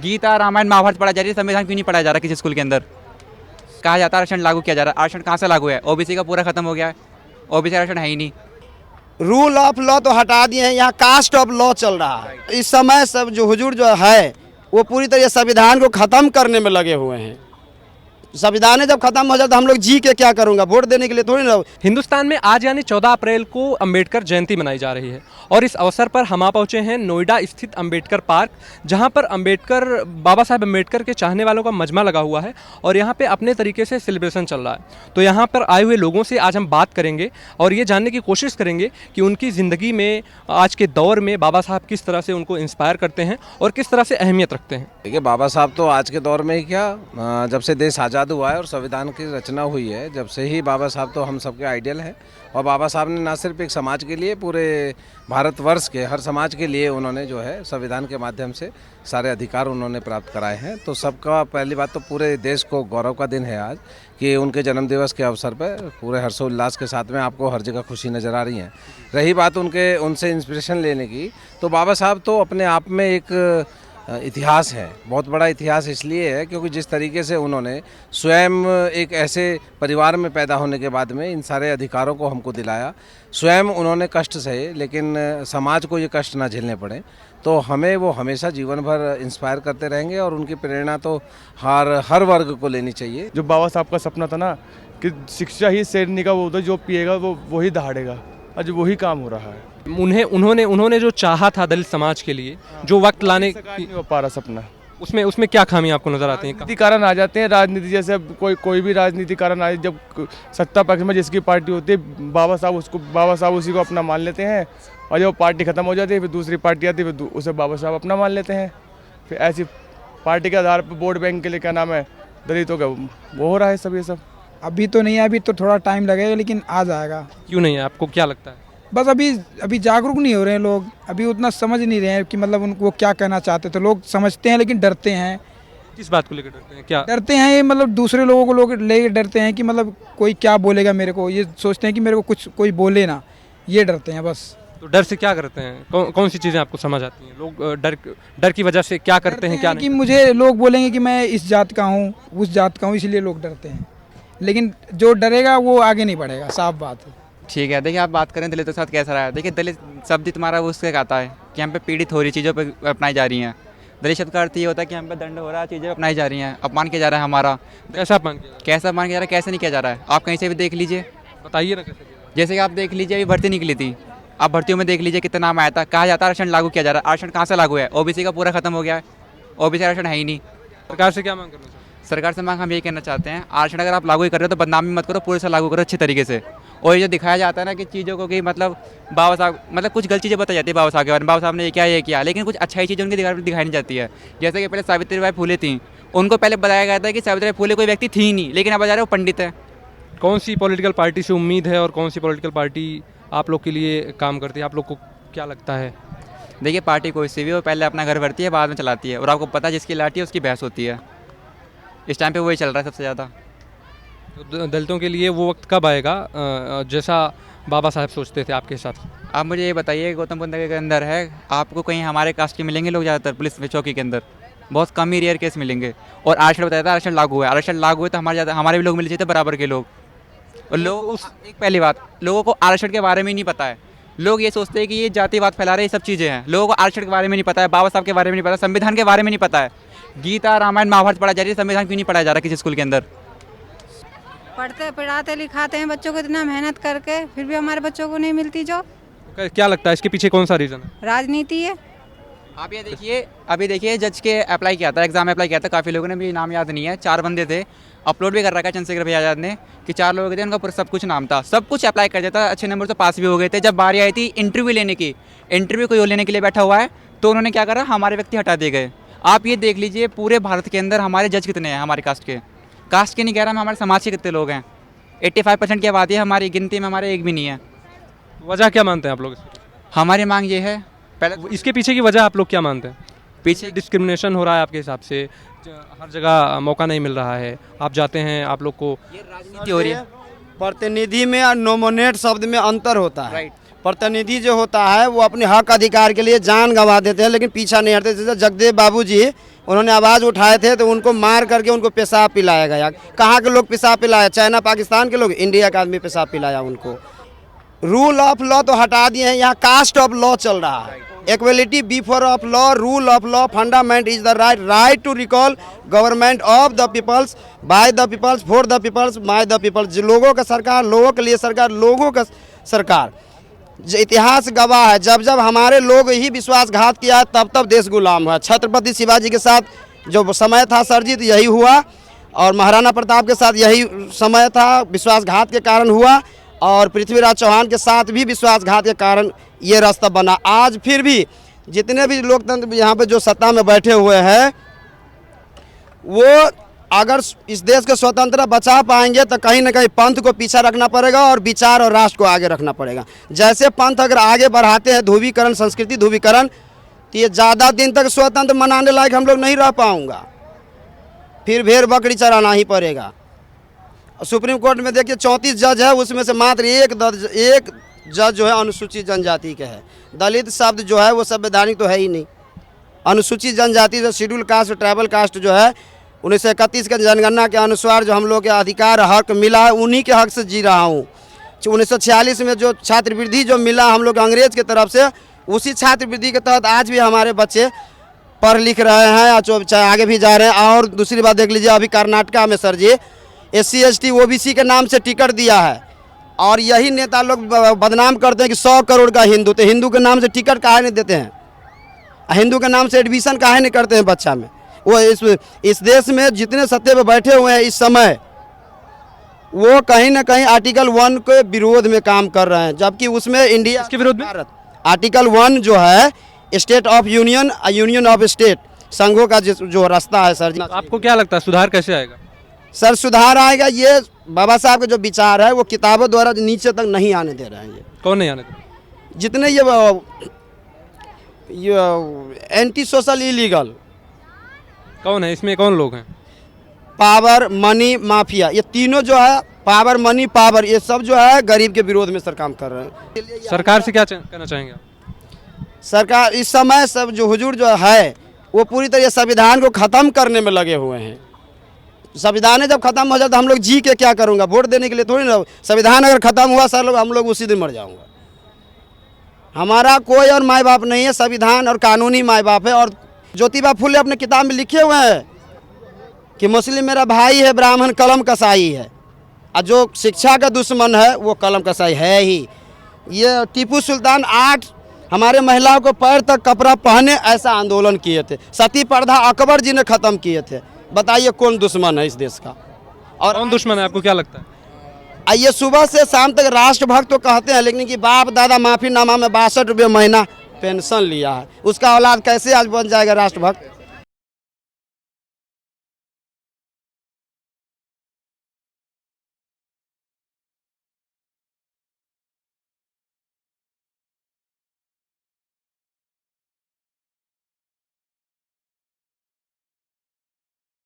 गीता रामायण महाभारत पढ़ा जा रही है, संविधान क्यों नहीं पढ़ाया जा रहा किसी स्कूल के अंदर? कहा जाता है आरक्षण लागू किया जा रहा है, आरक्षण कहाँ से लागू है? ओबीसी का पूरा खत्म हो गया है, ओबीसी आरक्षण है ही नहीं। रूल ऑफ लॉ तो हटा दिए हैं, यहाँ कास्ट ऑफ लॉ चल रहा है। इस समय सब जो हुजूर जो है वो पूरी तरह संविधान को खत्म करने में लगे हुए हैं। संविधान जब खत्म हो जाए तो हम लोग जी के क्या करूँगा? वोट देने के लिए थोड़ी ना। हिंदुस्तान में आज यानी 14 अप्रैल को अंबेडकर जयंती मनाई जा रही है और इस अवसर पर हम आ पहुंचे हैं नोएडा स्थित अंबेडकर पार्क, जहां पर बाबा साहब अंबेडकर के चाहने वालों का मजमा लगा हुआ है और यहां पे अपने तरीके से सेलिब्रेशन चल रहा है। तो यहां पर आए हुए लोगों से आज हम बात करेंगे और ये जानने की कोशिश करेंगे कि उनकी ज़िंदगी में आज के दौर में बाबा साहब किस तरह से उनको इंस्पायर करते हैं और किस तरह से अहमियत रखते हैं। देखिए, बाबा साहब तो आज के दौर में ही क्या, जब से देश आज़ाद हुआ है और संविधान की रचना हुई है, जब से ही बाबा साहब तो हम सबके आइडियल हैं। और बाबा साहब ने ना सिर्फ एक समाज के लिए, पूरे भारतवर्ष के हर समाज के लिए उन्होंने जो है संविधान के माध्यम से सारे अधिकार उन्होंने प्राप्त कराए हैं। तो सबका पहली बात तो पूरे देश को गौरव का दिन है आज कि उनके जन्मदिवस के अवसर पर पूरे हर्षोल्लास के साथ में आपको हर जगह खुशी नज़र आ रही है। रही बात उनसे इंस्पिरेशन लेने की, तो बाबा साहब तो अपने आप में एक इतिहास है, बहुत बड़ा इतिहास इसलिए है क्योंकि जिस तरीके से उन्होंने स्वयं एक ऐसे परिवार में पैदा होने के बाद में इन सारे अधिकारों को हमको दिलाया। स्वयं उन्होंने कष्ट सहे, लेकिन समाज को ये कष्ट ना झेलने पड़े। तो हमें वो हमेशा जीवन भर इंस्पायर करते रहेंगे और उनकी प्रेरणा तो हर वर्ग को लेनी चाहिए। जो बाबा साहब का सपना था ना कि शिक्षा ही शेरनी का वो होता है, जो पिएगा वो वही दहाड़ेगा, आज वही काम हो रहा है। उन्होंने जो चाहा था दलित समाज के लिए, जो वक्त लाने नहीं हो पा रहा सपना, उसमें क्या खामी आपको नजर आती है? राजनीति कारण आ जाते हैं। राजनीति जैसे कोई भी राजनीति कारण आए, जब सत्ता पक्ष में जिसकी पार्टी होती है, बाबा साहब उसी को अपना मान लेते हैं और जब पार्टी खत्म हो जाती है फिर दूसरी पार्टी आती है, फिर उसे बाबा साहब अपना मान लेते हैं। फिर ऐसी पार्टी के आधार पर वोट बैंक के लिए क्या नाम है, दलितों का वो हो रहा है सब। ये सब अभी तो नहीं है, अभी तो थोड़ा टाइम लगेगा, लेकिन आ जाएगा। क्यों नहीं है, आपको क्या लगता है? बस अभी जागरूक नहीं हो रहे हैं लोग, अभी उतना समझ नहीं रहे हैं कि मतलब उनको क्या कहना चाहते। तो लोग समझते हैं लेकिन डरते हैं। किस बात को लेकर डरते हैं? क्या डरते हैं? ये मतलब दूसरे लोगों को लोग लेकर डरते हैं कि मतलब कोई क्या बोलेगा मेरे को, ये सोचते हैं कि मेरे को कोई बोले ना, ये डरते हैं बस। तो डर से क्या करते हैं? कौन सी चीज़ें आपको समझ आती हैं? लोग डर की वजह से क्या करते हैं, क्या कि मुझे लोग बोलेंगे कि मैं इस जात का हूँ, उस जात का हूँ, इसलिए लोग डरते हैं। लेकिन जो डरेगा वो आगे नहीं बढ़ेगा, साफ बात है। ठीक है, देखिए आप बात करें दलितों के साथ कैसा रहा है। देखिए, दलित शब्द तुम्हारा वो उससे कहता है कि हम पे पीड़ित हो रही चीज़ों पे अपनाई जा रही हैं। दलित शब्द का अर्थ ये होता है कि हम पे दंड हो रहा है, चीज़ें अपनाई जा रही हैं, अपमान किया जा रहा है हमारा। कैसा अपमान किया? कैसा अपमान किया जा रहा है, कैसे नहीं किया जा रहा है? आप कहीं से भी देख लीजिए, बताइए ना कैसे किया? जैसे कि आप देख लीजिए, अभी भर्ती निकली थी, आप भर्तियों में देख लीजिए कितना नाम आया था। कहा जाता है आरक्षण लागू किया जा रहा है, आरक्षण कहाँ से लागू है? ओबीसी का पूरा खत्म हो गया है, ओबीसी आरक्षण है ही नहीं। सरकार से क्या मांग करना चाहिए? सरकार से मांग हम ये कहना चाहते हैं, आरक्षण अगर आप लागू ही कर रहे हो तो बदनामी मत करो, पूरे से लागू करो अच्छे तरीके से। और ये जो दिखाया जाता है ना कि चीज़ों को कि मतलब बाबा साहब मतलब कुछ गलत चीज़ें बताई जाती है बाबा साहब के बारे में, बाबा साहब ने ये किया, लेकिन कुछ अच्छाई चीज़ें उनकी दिखाई नहीं जाती है। जैसे कि पहले सावित्रीबाई फुले थी, उनको पहले बताया गया था कि सावित्रीबाई फुले कोई व्यक्ति थी नहीं, लेकिन अब बता रहे वो पंडित है। कौन सी पॉलिटिकल पार्टी से उम्मीद है और कौन सी पॉलिटिकल पार्टी आप लोग के लिए काम करती है? आप लोग को क्या लगता है? देखिए, पार्टी कोई सी भी हो, पहले अपना घर भरती है, बाद में चलाती है। और आपको पता है जिसकी लाठी है उसकी बहस होती है। इस टाइम पे वही चल रहा है सबसे ज़्यादा। तो दलितों के लिए वो वक्त कब आएगा जैसा बाबा साहब सोचते थे आपके हिसाब से? आप मुझे ये बताइए, गौतम बुद्ध नगर के अंदर है, आपको कहीं हमारे कास्ट के मिलेंगे लोग? ज़्यादातर पुलिस चौकी के अंदर बहुत कम ही रेयर केस मिलेंगे। और आरक्षण बताया था, आरक्षण लागू है, आरक्षण लागू है तो हमारे भी लोग मिलने चाहिए थे, बराबर के लोग। और लोग एक पहली बात, लोगों को आरक्षण के बारे में नहीं पता है। लोग ये सोचते हैं कि ये जातिवाद फैला रहे, ये सब चीज़ें हैं। लोगों को आरक्षण के बारे में नहीं पता है, बाबा साहब के बारे में नहीं पता, संविधान के बारे में नहीं पता है। गीता रामायण महाभारत पढ़ा जा रही है, संविधान क्यों नहीं पढ़ाया जा रहा किसी स्कूल के अंदर? पढ़ाते लिखाते हैं बच्चों को इतना मेहनत करके, फिर भी हमारे बच्चों को नहीं मिलती जॉब। क्या लगता है इसके पीछे कौन सा रीज़न है? राजनीति है। आप ये देखिए, अभी देखिए जज के अप्लाई किया था, एग्जाम अप्लाई किया था, काफ़ी लोगों ने, भी नाम याद नहीं है, 4 बंदे थे, अपलोड भी कर रखा है चंद्रशेखर भैया आजाद ने कि 4 लोग थे, उनका पूरा सब कुछ नाम था, सब कुछ अप्लाई कर दिया था, अच्छे नंबर से पास भी हो गए थे। जब बारी आई थी इंटरव्यू लेने की, इंटरव्यू कोई और लेने के लिए बैठा हुआ है, तो उन्होंने क्या करा, हमारे व्यक्ति हटा दिए गए। आप ये देख लीजिए पूरे भारत के अंदर हमारे जज कितने हैं हमारे कास्ट के नहीं कह रहा मैं, हमारे समाज के कितने लोग हैं। 85% की आबादी है हमारी, गिनती में हमारे एक भी नहीं है। वजह क्या मानते हैं आप लोग? हमारी मांग ये है, पहले इसके पीछे की वजह आप लोग क्या मानते हैं? पीछे डिस्क्रिमिनेशन हो रहा है आपके हिसाब से, हर जगह मौका नहीं मिल रहा है, आप जाते हैं, आप लोग को ये राजनीति हो रही है। प्रतिनिधि में और नोमिनेट शब्द में अंतर होता है। राइट। प्रतिनिधि जो होता है वो अपने हक अधिकार के लिए जान गंवा देते हैं, लेकिन पीछा नहीं हटते। जैसे जगदेव बाबू जी, उन्होंने आवाज़ उठाए थे तो उनको मार करके उनको पेशाब पिलाया गया। कहाँ के लोग पेशाब पिलाया? चाइना पाकिस्तान के लोग, इंडिया का आदमी पेशाब पिलाया उनको। रूल ऑफ लॉ तो हटा दिए हैं, यहाँ कास्ट ऑफ लॉ चल रहा है। Equality before of law, rule of law, fundament is the right to recall government of the peoples, by the peoples, for the peoples, by the peoples. लोगों का सरकार, लोगों के लिए सरकार, लोगों का सरकार। इतिहास गवाह है, जब जब हमारे लोग ही विश्वासघात किया तब तब देश गुलाम हुआ। छत्रपति शिवाजी के साथ जो समय था सरजीत, यही हुआ, और महाराणा प्रताप के साथ यही समय था, विश्वासघात के कारण हुआ, और पृथ्वीराज चौहान के साथ भी विश्वासघात के कारण ये रास्ता बना। आज फिर भी जितने भी लोकतंत्र यहाँ पे जो सत्ता में बैठे हुए हैं, वो अगर इस देश को स्वतंत्रता बचा पाएंगे तो कहीं ना कहीं पंथ को पीछे रखना पड़ेगा और विचार और राष्ट्र को आगे रखना पड़ेगा। जैसे पंथ अगर आगे बढ़ाते हैं ध्रुवीकरण, संस्कृति ध्रुवीकरण, तो ये ज़्यादा दिन तक स्वतंत्र मनाने लायक हम लोग नहीं रह पाऊँगा, फिर भेड़ बकरी चराना ही पड़ेगा। सुप्रीम कोर्ट में देखिए 34 जज है, उसमें से मात्र एक जज जो है अनुसूचित जनजाति के है। दलित शब्द जो है वो संवैधानिक तो है ही नहीं। अनुसूचित जनजाति जो शेड्यूल कास्ट, ट्राइबल कास्ट जो है 1931 के जनगणना के अनुसार जो हम लोग के अधिकार हक मिला है, उन्हीं के हक से जी रहा हूँ। 1946 में जो छात्रवृत्ति जो मिला हम लोग अंग्रेज की तरफ से, उसी छात्रवृत्ति के तहत आज भी हमारे बच्चे पढ़ लिख रहे हैं, चाहे आगे भी जा रहे हैं। और दूसरी बात देख लीजिए, अभी कर्नाटका में सर जी SC ST OBC के नाम से टिकट दिया है, और यही नेता लोग बदनाम करते हैं कि 100 करोड़ का हिंदू, तो हिंदू के नाम से टिकट काहे नहीं देते हैं? हिंदू के नाम से एडमिशन काहे नहीं करते हैं बच्चा में? वो इस देश में जितने सत्ते पे बैठे हुए हैं इस समय, वो कहीं ना कहीं आर्टिकल 1 के विरोध में काम कर रहे हैं, जबकि उसमें इंडिया के विरोध में आर्टिकल 1 जो है state of union, union of state, संघों का जो रास्ता है सर जी। आपको क्या लगता है सुधार कैसे आएगा? सर सुधार आएगा, ये बाबा साहब का जो विचार है वो किताबों द्वारा नीचे तक नहीं आने दे रहे हैं। ये कौन नहीं आने दे? जितने ये एंटी सोशल इलीगल कौन है इसमें? कौन लोग हैं? पावर, मनी, माफिया, ये तीनों जो है, पावर, मनी, पावर, ये सब जो है गरीब के विरोध में सर काम कर रहे हैं। सरकार से क्या कहना चाहेंगे आप? सरकार इस समय सब जो हुजूर जो है वो पूरी तरह संविधान को ख़त्म करने में लगे हुए हैं। संविधान जब खत्म हो जाए तो हम लोग जी के क्या करूँगा? वोट देने के लिए थोड़ी ना। संविधान अगर खत्म हुआ सर लोग, हम लोग उसी दिन मर जाऊँगा। हमारा कोई और माई बाप नहीं है, संविधान और कानूनी माई बाप है। और ज्योतिबा फुले अपने किताब में लिखे हुए हैं कि मुस्लिम मेरा भाई है, ब्राह्मण कलम कसाई है, और जो शिक्षा का दुश्मन है वो कलम कसाई है ही। ये टीपू सुल्तान 8 हमारे महिलाओं को पैर तक कपड़ा पहने ऐसा आंदोलन किए थे। सती प्रथा अकबर जी ने ख़त्म किए थे। बताइए कौन दुश्मन है इस देश का? और कौन दुश्मन है आपको क्या लगता है? आइए सुबह से शाम तक राष्ट्रभक्त तो कहते हैं, लेकिन कि बाप दादा माफीनामा में 62 रुपये महीना पेंशन लिया है, उसका औलाद कैसे आज बन जाएगा राष्ट्रभक्त?